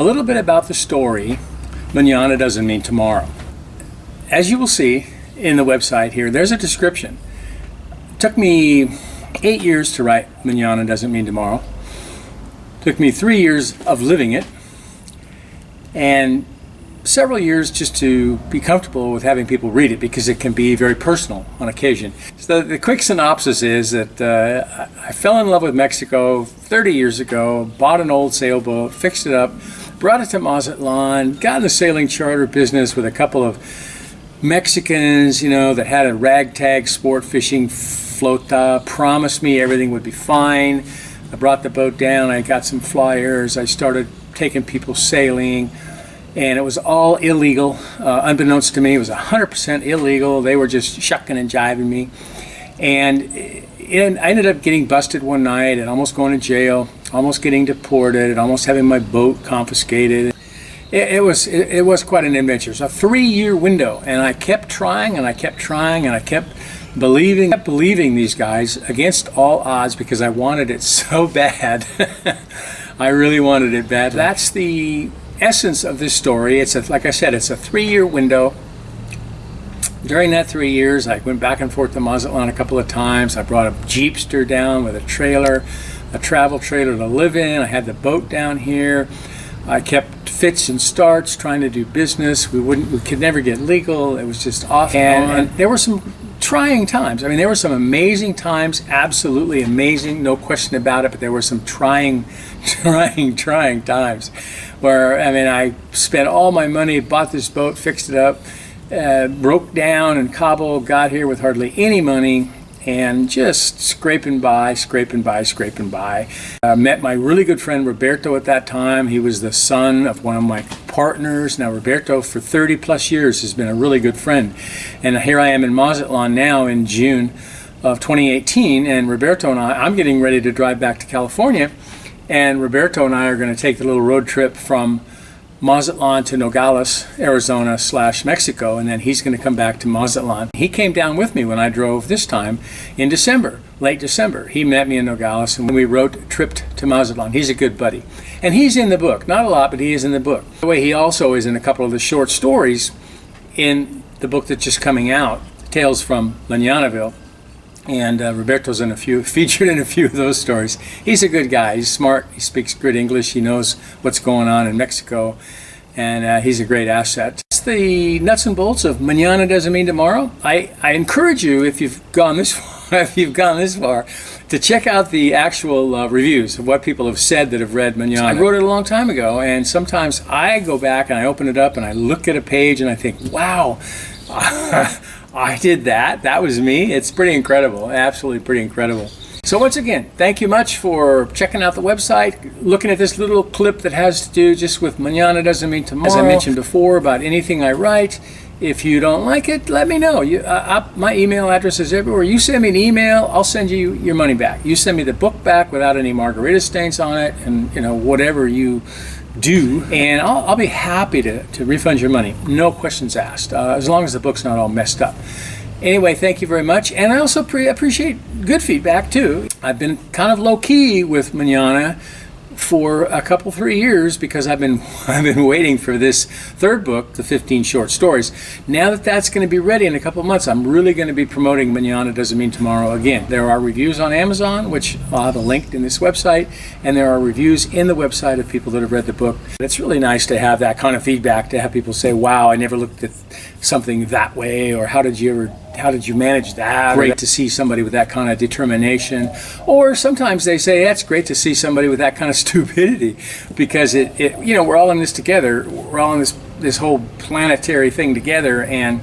A little bit about the story, Mañana Doesn't Mean Tomorrow. As you will see in the website here, there's a description. It took me 8 years to write Mañana Doesn't Mean Tomorrow. It took me 3 years of living it, and several years just to be comfortable with having people read it, because it can be very personal on occasion. So the quick synopsis is that I fell in love with Mexico 30 years ago, bought an old sailboat, fixed it up, brought it to Mazatlán, got in the sailing charter business with a couple of Mexicans, that had a ragtag sport fishing flota, promised me everything would be fine. I brought the boat down, I got some flyers, I started taking people sailing, and it was all illegal. Unbeknownst to me, it was 100% illegal. They were just shucking and jiving me. And I ended up getting busted one night and almost going to jail, almost getting deported, and almost having my boat confiscated. It was quite an adventure. It's a 3-year window, and I kept trying and I kept trying and I kept believing these guys against all odds, because I wanted it so bad. I really wanted it bad. That's the essence of this story. Like I said, it's a 3-year window. During that 3 years, I went back and forth to Mazatlán a couple of times. I brought a Jeepster down with a trailer, a travel trailer to live in. I had the boat down here. I kept fits and starts trying to do business. We could never get legal. It was just off and there were some trying times. I mean, there were some amazing times, absolutely amazing, no question about it, but there were some trying times where, I spent all my money, bought this boat, fixed it up, broke down in Cabo, got here with hardly any money, and just scraping by. Met my really good friend Roberto at that time. He was the son of one of my partners. Now Roberto, for 30 plus years, has been a really good friend. And here I am in Mazatlán now in June of 2018, and Roberto and I'm getting ready to drive back to California, and Roberto and I are going to take the little road trip from Mazatlán to Nogales, Arizona / Mexico, and then he's going to come back to Mazatlán. He came down with me when I drove this time in December, late December. He met me in Nogales, and we tripped to Mazatlán. He's a good buddy. And he's in the book. Not a lot, but he is in the book. By the way, he also is in a couple of the short stories in the book that's just coming out, Tales from Mañanaville. And Roberto's featured in a few of those stories. He's a good guy. He's smart. He speaks good English. He knows what's going on in Mexico, and he's a great asset. It's the nuts and bolts of Mañana Doesn't Mean Tomorrow. I encourage you, if you've gone this far, to check out the actual reviews of what people have said that have read Mañana. I wrote it a long time ago, and sometimes I go back and I open it up and I look at a page and I think, wow. I did that. That was me. It's pretty incredible. Absolutely pretty incredible. So once again, thank you much for checking out the website, looking at this little clip that has to do just with Mañana Doesn't Mean Tomorrow. As I mentioned before, about anything I write. If you don't like it, let me know. My email address is everywhere. You send me an email, I'll send you your money back. You send me the book back without any margarita stains on it, and whatever you do, and I'll be happy to refund your money, no questions asked, as long as the book's not all messed up. Anyway, thank you very much, and I also appreciate good feedback too. I've been kind of low-key with Mañana for a couple 3 years, because I've been waiting for this third book, the 15 short stories. Now that that's going to be ready in a couple of months, I'm really going to be promoting Mañana Doesn't Mean Tomorrow again. There are reviews on Amazon, which I'll have a link in this website, and there are reviews in the website of people that have read the book. It's really nice to have that kind of feedback, to have people say, wow, I never looked at something that way, or how did you manage that? Great to see somebody with that kind of determination. Or sometimes they say, that's great to see somebody with that kind of stupidity, because we're all in this together. We're all in this whole planetary thing together, and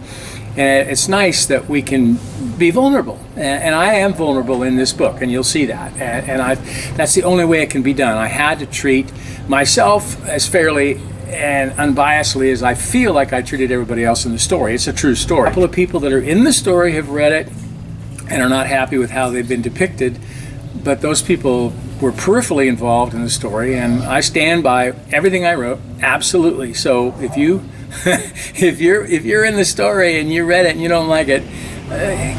it's nice that we can be vulnerable. And I am vulnerable in this book, and you'll see that. And that's the only way it can be done. I had to treat myself as fairly and unbiasedly as I feel like I treated everybody else in the story. It's a true story. A couple of people that are in the story have read it and are not happy with how they've been depicted, but those people were peripherally involved in the story, and I stand by everything I wrote, absolutely. So if you're in the story and you read it and you don't like it,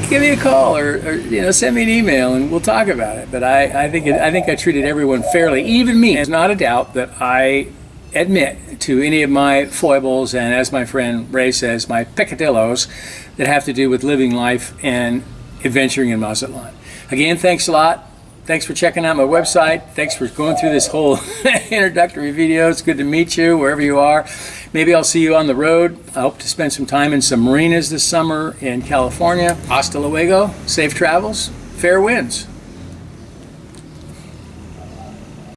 give me a call or send me an email and we'll talk about it. But I think I treated everyone fairly, even me. There's not a doubt that I admit to any of my foibles and, as my friend Ray says, my picadillos that have to do with living life and adventuring in Mazatlán. Again, thanks a lot. Thanks for checking out my website. Thanks for going through this whole introductory video. It's good to meet you wherever you are. Maybe I'll see you on the road. I hope to spend some time in some marinas this summer in California. Hasta luego. Safe travels. Fair winds.